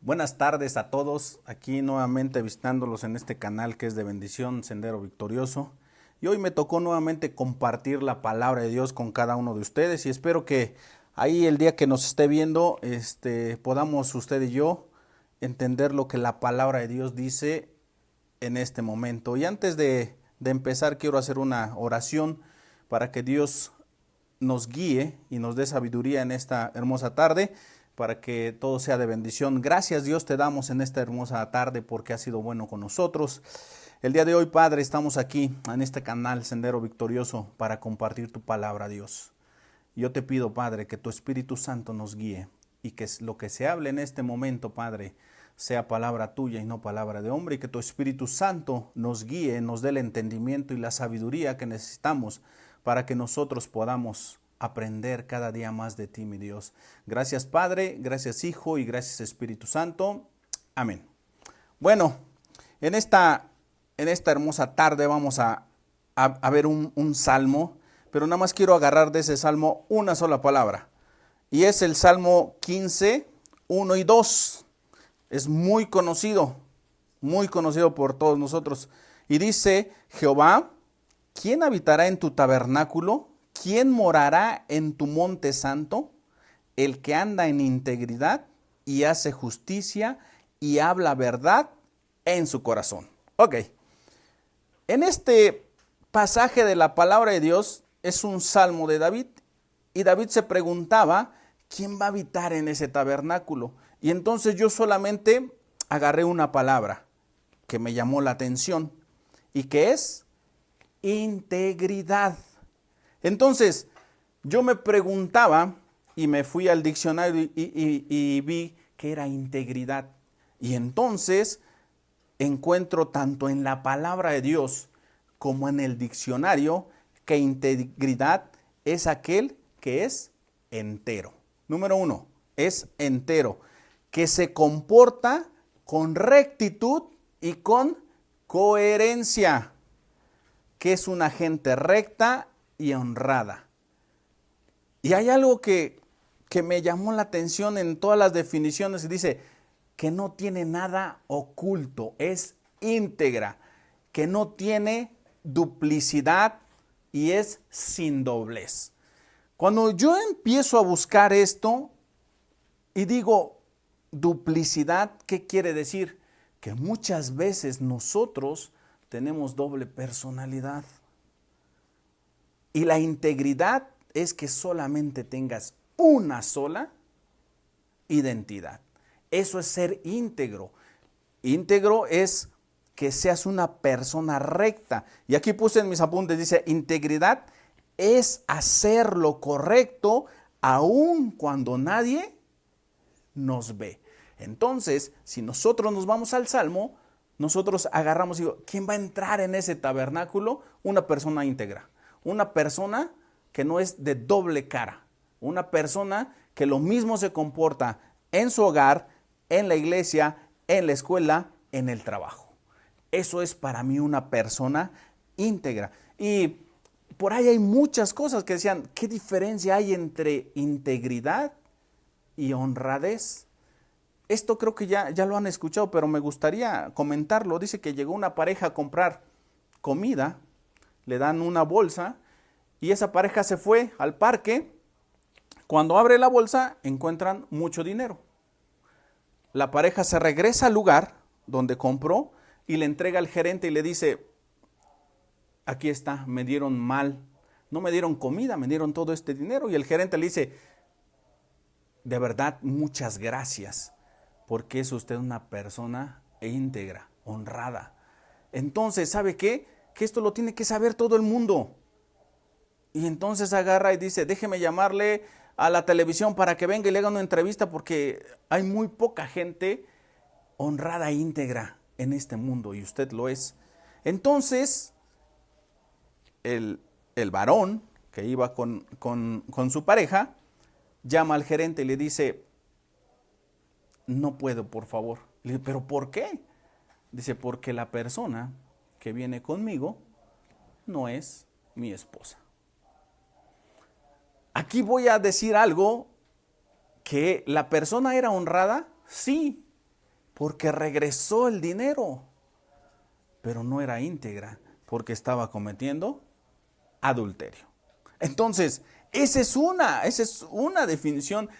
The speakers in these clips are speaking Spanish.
Buenas tardes a todos, aquí nuevamente visitándolos en este canal que es de bendición, Sendero Victorioso. Y hoy me tocó nuevamente compartir la palabra de Dios con cada uno de ustedes y espero que ahí el día que nos esté viendo, podamos usted y yo entender lo que la palabra de Dios dice en este momento. Y antes de empezar quiero hacer una oración para que Dios nos guíe y nos dé sabiduría en esta hermosa tarde, para que todo sea de bendición. Gracias Dios te damos en esta hermosa tarde porque has sido bueno con nosotros. El día de hoy, Padre, estamos aquí en este canal Sendero Victorioso para compartir tu palabra, Dios. Yo te pido, Padre, que tu Espíritu Santo nos guíe y que lo que se hable en este momento, Padre, sea palabra tuya y no palabra de hombre, y que tu Espíritu Santo nos guíe, nos dé el entendimiento y la sabiduría que necesitamos para que nosotros podamos aprender cada día más de ti, mi Dios. Gracias, Padre, gracias, Hijo, y gracias, Espíritu Santo. Amén. Bueno, en esta hermosa tarde vamos a ver un salmo, pero nada más quiero agarrar de ese salmo una sola palabra, y es el Salmo 15, 1 y 2. Es muy conocido por todos nosotros. Y dice: Jehová, ¿quién habitará en tu tabernáculo? ¿Quién morará en tu monte santo? El que anda en integridad y hace justicia y habla verdad en su corazón. Ok. En este pasaje de la palabra de Dios es un salmo de David. Y David se preguntaba, ¿quién va a habitar en ese tabernáculo? Y entonces yo solamente agarré una palabra que me llamó la atención, y que es integridad. Entonces, yo me preguntaba y me fui al diccionario y vi que era integridad. Y entonces encuentro tanto en la palabra de Dios como en el diccionario que integridad es aquel que es entero. Número 1, es entero, que se comporta con rectitud y con coherencia, que es una gente recta y honrada. Y hay algo que me llamó la atención en todas las definiciones, y dice que no tiene nada oculto, es íntegra, que no tiene duplicidad y es sin doblez. Cuando yo empiezo a buscar esto y digo duplicidad, ¿qué quiere decir? Que muchas veces nosotros tenemos doble personalidad. Y la integridad es que solamente tengas una sola identidad. Eso es ser íntegro. Íntegro es que seas una persona recta. Y aquí puse en mis apuntes, dice, integridad es hacer lo correcto aun cuando nadie nos ve. Entonces, si nosotros nos vamos al Salmo, nosotros agarramos y digo, ¿quién va a entrar en ese tabernáculo? Una persona íntegra. Una persona que no es de doble cara. Una persona que lo mismo se comporta en su hogar, en la iglesia, en la escuela, en el trabajo. Eso es para mí una persona íntegra. Y por ahí hay muchas cosas que decían, ¿qué diferencia hay entre integridad y honradez? Esto creo que ya lo han escuchado, pero me gustaría comentarlo. Dice que llegó una pareja a comprar comida, le dan una bolsa y esa pareja se fue al parque. Cuando abre la bolsa encuentran mucho dinero. La pareja se regresa al lugar donde compró y le entrega al gerente y le dice, aquí está, me dieron mal, no me dieron comida, me dieron todo este dinero. Y el gerente le dice, de verdad, muchas gracias, porque es usted una persona íntegra, honrada. Entonces, ¿sabe qué? Que esto lo tiene que saber todo el mundo. Y entonces agarra y dice, déjeme llamarle a la televisión para que venga y le haga una entrevista, porque hay muy poca gente honrada e íntegra en este mundo, y usted lo es. Entonces, el varón que iba con su pareja, llama al gerente y le dice, no puedo, por favor. Le dice, ¿pero por qué? Dice, porque la persona que viene conmigo no es mi esposa. Aquí voy a decir algo, que la persona era honrada, sí, porque regresó el dinero, pero no era íntegra porque estaba cometiendo adulterio. Entonces, esa es una definición,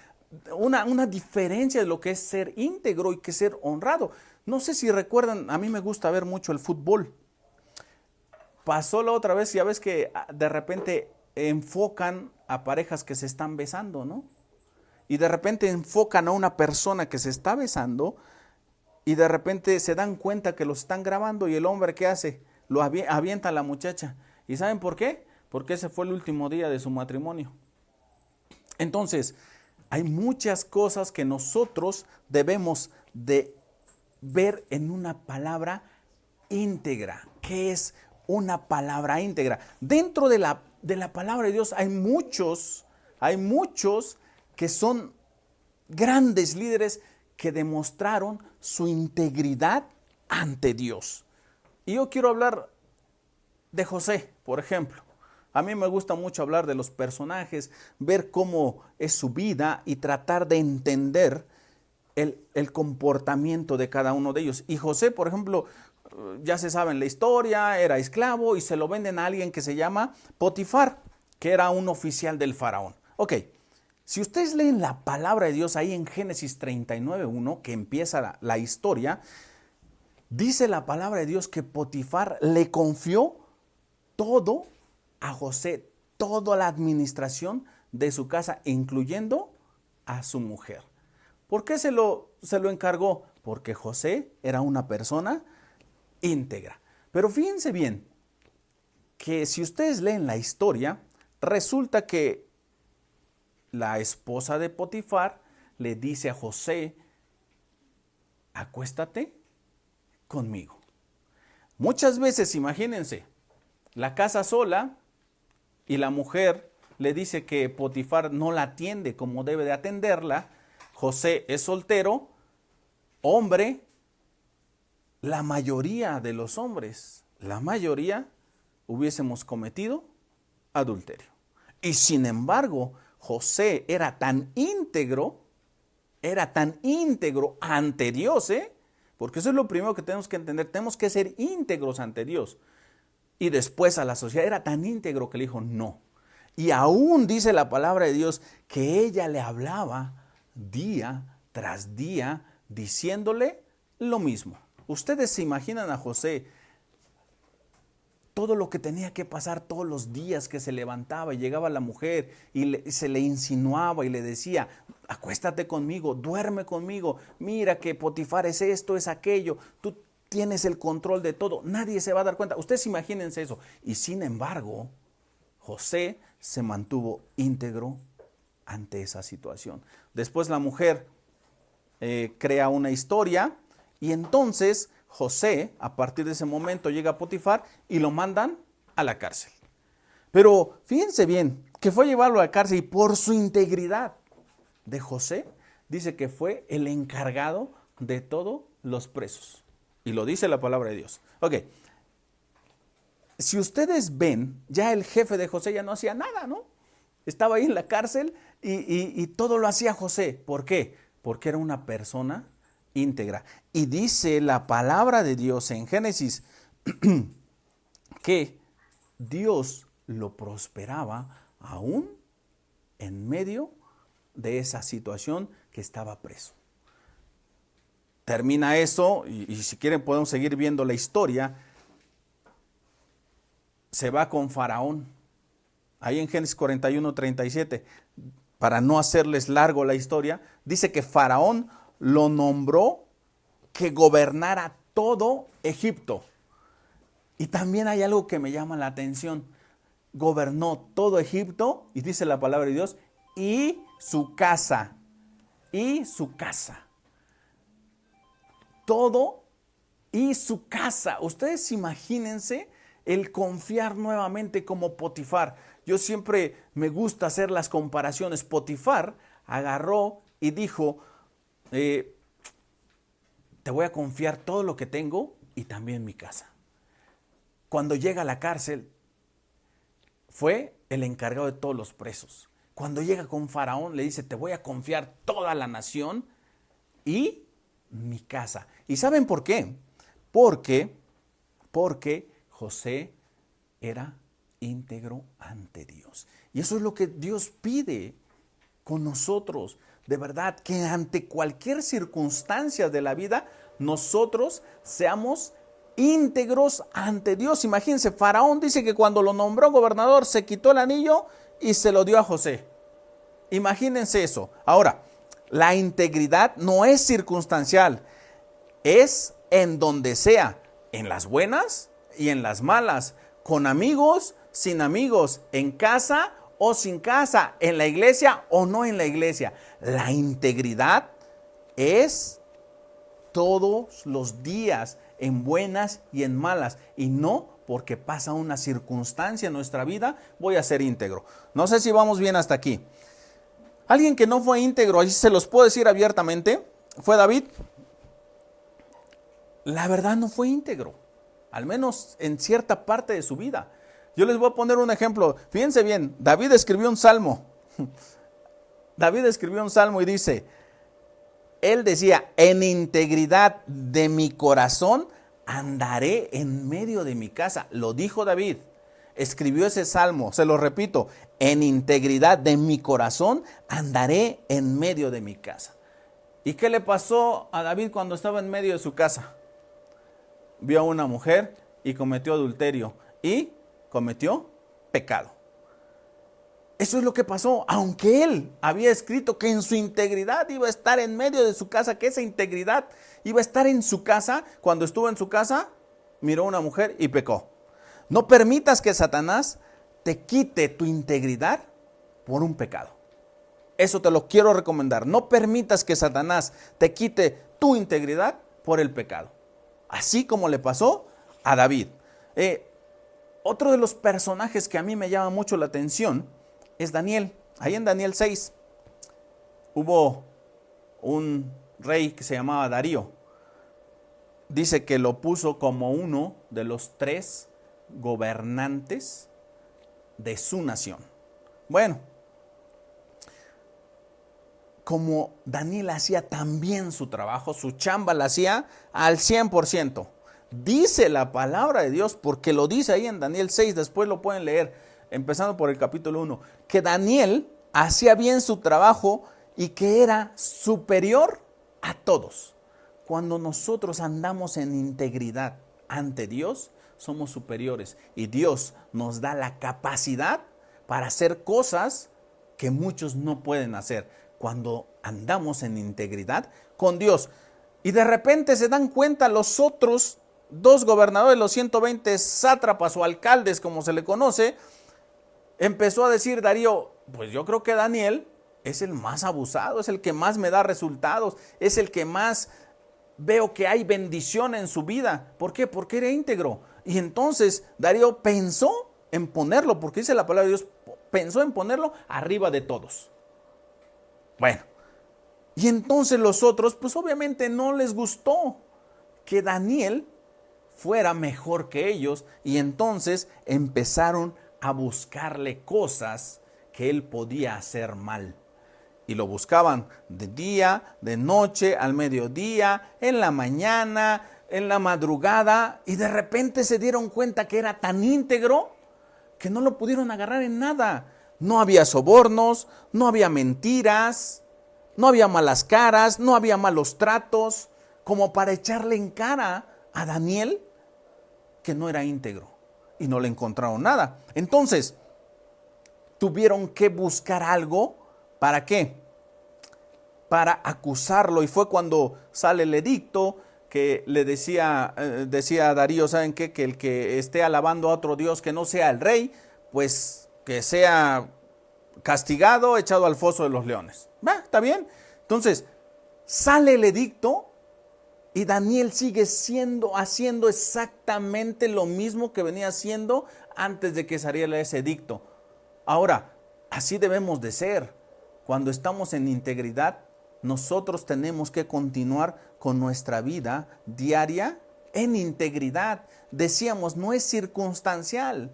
una diferencia de lo que es ser íntegro y que ser honrado. No sé si recuerdan, a mí me gusta ver mucho el fútbol. Pasó la otra vez, ya ves que de repente enfocan a parejas que se están besando, ¿no? Y de repente enfocan a una persona que se está besando y de repente se dan cuenta que los están grabando y el hombre, ¿qué hace? Lo avienta a la muchacha. ¿Y saben por qué? Porque ese fue el último día de su matrimonio. Entonces, hay muchas cosas que nosotros debemos de ver en una palabra íntegra. ¿Qué es una palabra íntegra? Dentro de la palabra de Dios hay muchos que son grandes líderes que demostraron su integridad ante Dios. Y yo quiero hablar de José, por ejemplo. A mí me gusta mucho hablar de los personajes, ver cómo es su vida y tratar de entender el comportamiento de cada uno de ellos. Y José, por ejemplo, ya se sabe en la historia, era esclavo y se lo venden a alguien que se llama Potifar, que era un oficial del faraón. Ok, si ustedes leen la palabra de Dios ahí en Génesis 39:1, que empieza la historia, dice la palabra de Dios que Potifar le confió todo a José, toda la administración de su casa, incluyendo a su mujer. ¿Por qué se lo encargó? Porque José era una persona íntegra. Pero fíjense bien, que si ustedes leen la historia, resulta que la esposa de Potifar le dice a José, acuéstate conmigo. Muchas veces, imagínense, la casa sola y la mujer le dice que Potifar no la atiende como debe de atenderla. José es soltero, hombre. La mayoría de los hombres, la mayoría, hubiésemos cometido adulterio. Y sin embargo, José era tan íntegro ante Dios, porque eso es lo primero que tenemos que entender, tenemos que ser íntegros ante Dios. Y después a la sociedad, era tan íntegro que le dijo no. Y aún dice la palabra de Dios que ella le hablaba día tras día diciéndole lo mismo. Ustedes se imaginan a José, todo lo que tenía que pasar todos los días que se levantaba y llegaba la mujer y se le insinuaba y le decía, acuéstate conmigo, duerme conmigo, mira que Potifar es esto, es aquello, tú tienes el control de todo, nadie se va a dar cuenta. Ustedes imagínense eso. Y sin embargo, José se mantuvo íntegro ante esa situación. Después la mujer crea una historia y entonces José, a partir de ese momento, llega a Potifar y lo mandan a la cárcel. Pero fíjense bien, que fue llevarlo a la cárcel y por su integridad de José, dice que fue el encargado de todos los presos. Y lo dice la palabra de Dios. Ok, si ustedes ven, ya el jefe de José ya no hacía nada, ¿no? Estaba ahí en la cárcel y todo lo hacía José. ¿Por qué? Porque era una persona íntegra. Y dice la palabra de Dios en Génesis que Dios lo prosperaba aún en medio de esa situación que estaba preso. Termina eso y si quieren podemos seguir viendo la historia. Se va con Faraón. Ahí en Génesis 41:37, para no hacerles largo la historia, dice que Faraón lo nombró que gobernara todo Egipto. Y también hay algo que me llama la atención. Gobernó todo Egipto, y dice la palabra de Dios, y su casa. Y su casa. Todo y su casa. Ustedes imagínense el confiar nuevamente como Potifar. Yo siempre me gusta hacer las comparaciones. Potifar agarró y dijo, te voy a confiar todo lo que tengo y también mi casa. Cuando llega a la cárcel, fue el encargado de todos los presos. Cuando llega con Faraón, le dice, te voy a confiar toda la nación y mi casa. ¿Y saben por qué? Porque José era íntegro ante Dios. Y eso es lo que Dios pide con nosotros. De verdad, que ante cualquier circunstancia de la vida, nosotros seamos íntegros ante Dios. Imagínense, Faraón dice que cuando lo nombró gobernador, se quitó el anillo y se lo dio a José. Imagínense eso. Ahora, la integridad no es circunstancial, es en donde sea, en las buenas y en las malas, con amigos, sin amigos, en casa o sin casa, en la iglesia o no en la iglesia. La integridad es todos los días, en buenas y en malas, y no porque pasa una circunstancia en nuestra vida, voy a ser íntegro. No sé si vamos bien hasta aquí. Alguien que no fue íntegro, ahí se los puedo decir abiertamente, fue David. La verdad no fue íntegro, al menos en cierta parte de su vida. Yo les voy a poner un ejemplo. Fíjense bien, David escribió un salmo. David escribió un salmo y dice, él decía, en integridad de mi corazón andaré en medio de mi casa. Lo dijo David. Escribió ese salmo, se lo repito, en integridad de mi corazón andaré en medio de mi casa. ¿Y qué le pasó a David cuando estaba en medio de su casa? Vio a una mujer y cometió adulterio y cometió pecado. Eso es lo que pasó, aunque él había escrito que en su integridad iba a estar en medio de su casa, que esa integridad iba a estar en su casa. Cuando estuvo en su casa, miró a una mujer y pecó. No permitas que Satanás te quite tu integridad por un pecado. Eso te lo quiero recomendar. No permitas que Satanás te quite tu integridad por el pecado. Así como le pasó a David. Otro de los personajes que a mí me llama mucho la atención es Daniel. Ahí en Daniel 6 hubo un rey que se llamaba Darío. Dice que lo puso como uno de los 3 gobernantes de su nación. Bueno, como Daniel hacía tan bien su trabajo, su chamba la hacía al 100%. Dice la palabra de Dios, porque lo dice ahí en Daniel 6, después lo pueden leer, empezando por el capítulo 1, que Daniel hacía bien su trabajo y que era superior a todos. Cuando nosotros andamos en integridad ante Dios, somos superiores y Dios nos da la capacidad para hacer cosas que muchos no pueden hacer cuando andamos en integridad con Dios. Y de repente se dan cuenta los otros 2 gobernadores, los 120 sátrapas o alcaldes, como se le conoce. Empezó a decir Darío, pues yo creo que Daniel es el más abusado, es el que más me da resultados, es el que más veo que hay bendición en su vida. ¿Por qué? Porque era íntegro. Y entonces Darío pensó en ponerlo, porque dice la palabra de Dios, pensó en ponerlo arriba de todos. Bueno, y entonces los otros, pues obviamente no les gustó que Daniel fuera mejor que ellos, y entonces empezaron a buscarle cosas que él podía hacer mal. Y lo buscaban de día, de noche, al mediodía, en la mañana, en la madrugada, y de repente se dieron cuenta que era tan íntegro que no lo pudieron agarrar en nada. No había sobornos, no había mentiras, no había malas caras, no había malos tratos, como para echarle en cara a Daniel que no era íntegro, y no le encontraron nada. Entonces, tuvieron que buscar algo. ¿Para qué? Para acusarlo. Y fue cuando sale el edicto que le decía a Darío, ¿saben qué? Que el que esté alabando a otro Dios que no sea el rey, pues que sea castigado, echado al foso de los leones. ¿Está bien? Entonces, sale el edicto y Daniel sigue haciendo exactamente lo mismo que venía haciendo antes de que saliera ese edicto. Ahora, así debemos de ser. Cuando estamos en integridad, nosotros tenemos que continuar con nuestra vida diaria en integridad. Decíamos, no es circunstancial.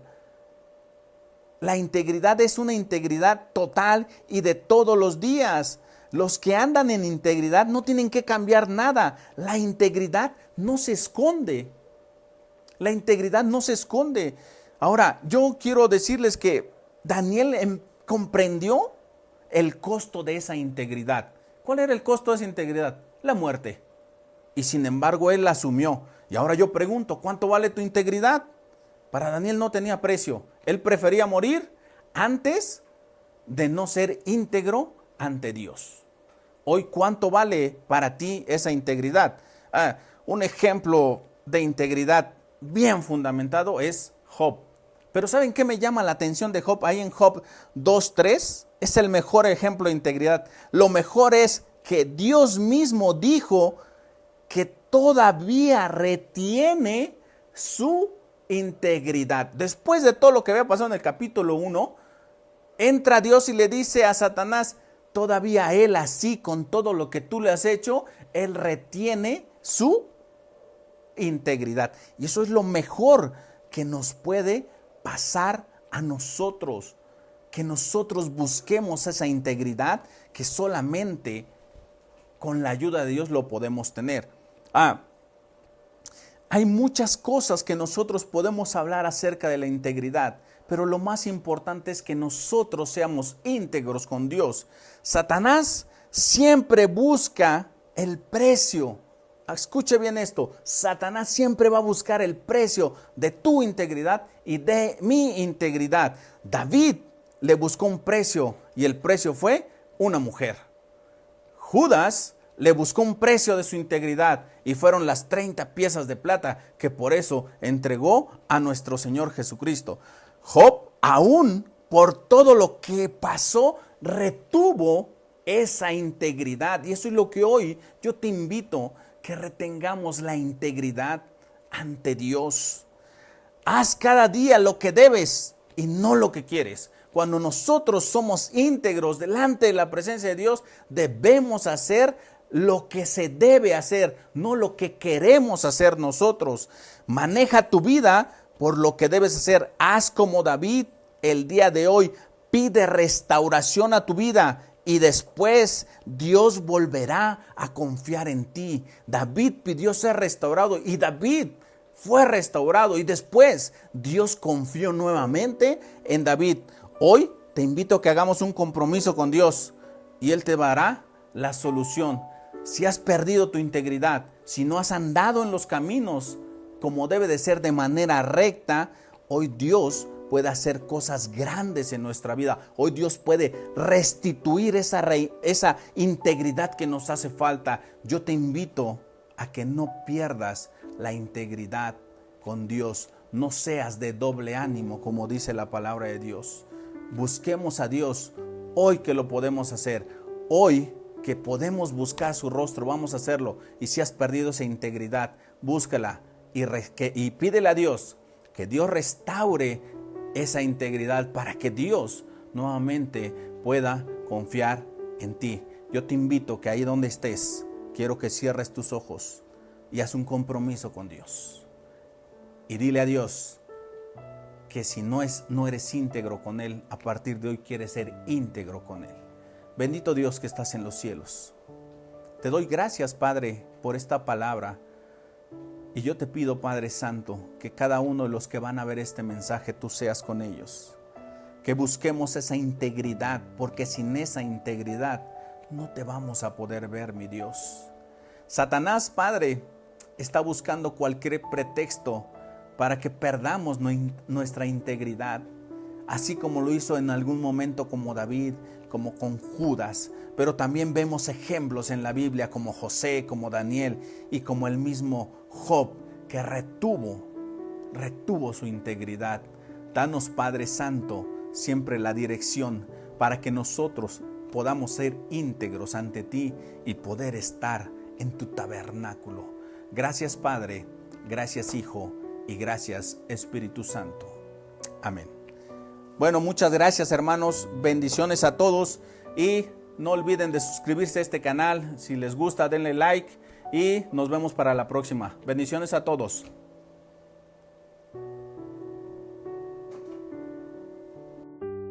La integridad es una integridad total y de todos los días. Los que andan en integridad no tienen que cambiar nada. La integridad no se esconde. La integridad no se esconde. Ahora, yo quiero decirles que Daniel comprendió el costo de esa integridad. ¿Cuál era el costo de esa integridad? La muerte. Y sin embargo, él la asumió. Y ahora yo pregunto, ¿cuánto vale tu integridad? Para Daniel no tenía precio. Él prefería morir antes de no ser íntegro ante Dios. Hoy, ¿cuánto vale para ti esa integridad? Un ejemplo de integridad bien fundamentado es Job. Pero ¿saben qué me llama la atención de Job? Ahí en Job 2:3 es el mejor ejemplo de integridad. Lo mejor es que Dios mismo dijo que todavía retiene su integridad. Después de todo lo que había pasado en el capítulo 1, entra Dios y le dice a Satanás, todavía él así, con todo lo que tú le has hecho, él retiene su integridad. Y eso es lo mejor que nos puede pasar a nosotros. Que nosotros busquemos esa integridad que solamente con la ayuda de Dios lo podemos tener. Hay muchas cosas que nosotros podemos hablar acerca de la integridad, pero lo más importante es que nosotros seamos íntegros con Dios. Satanás siempre busca el precio. Escuche bien esto, Satanás siempre va a buscar el precio de tu integridad y de mi integridad. David le buscó un precio y el precio fue una mujer. Judas le buscó un precio de su integridad y fueron las 30 piezas de plata que por eso entregó a nuestro Señor Jesucristo. Job, aún por todo lo que pasó, retuvo esa integridad. Y eso es lo que hoy yo te invito, que retengamos la integridad ante Dios. Haz cada día lo que debes y no lo que quieres. Cuando nosotros somos íntegros delante de la presencia de Dios, debemos hacer lo que se debe hacer, no lo que queremos hacer nosotros. Maneja tu vida por lo que debes hacer. Haz como David el día de hoy. Pide restauración a tu vida y después Dios volverá a confiar en ti. David pidió ser restaurado y David fue restaurado y después Dios confió nuevamente en David. Hoy te invito a que hagamos un compromiso con Dios y Él te dará la solución. Si has perdido tu integridad, si no has andado en los caminos como debe de ser de manera recta, hoy Dios puede hacer cosas grandes en nuestra vida. Hoy Dios puede restituir esa integridad que nos hace falta. Yo te invito a que no pierdas la integridad con Dios. No seas de doble ánimo, como dice la palabra de Dios. Busquemos a Dios hoy que lo podemos hacer. Hoy que podemos buscar su rostro, vamos a hacerlo. Y si has perdido esa integridad, búscala y pídele a Dios que Dios restaure esa integridad para que Dios nuevamente pueda confiar en ti. Yo te invito que ahí donde estés, quiero que cierres tus ojos y haz un compromiso con Dios. Y dile a Dios que si no eres íntegro con Él, a partir de hoy quieres ser íntegro con Él. Bendito Dios que estás en los cielos. Te doy gracias, Padre, por esta palabra. Y yo te pido, Padre Santo, que cada uno de los que van a ver este mensaje, tú seas con ellos. Que busquemos esa integridad, porque sin esa integridad no te vamos a poder ver, mi Dios. Satanás, Padre, está buscando cualquier pretexto para que perdamos nuestra integridad, así como lo hizo en algún momento como David, como con Judas. Pero también vemos ejemplos en la Biblia como José, como Daniel y como el mismo Job, que retuvo su integridad. Danos, Padre Santo, siempre la dirección para que nosotros podamos ser íntegros ante ti y poder estar en tu tabernáculo. Gracias, Padre, gracias, Hijo, y gracias, Espíritu Santo. Amén. Bueno, muchas gracias, hermanos. Bendiciones a todos y no olviden de suscribirse a este canal. Si les gusta, denle like y nos vemos para la próxima. Bendiciones a todos.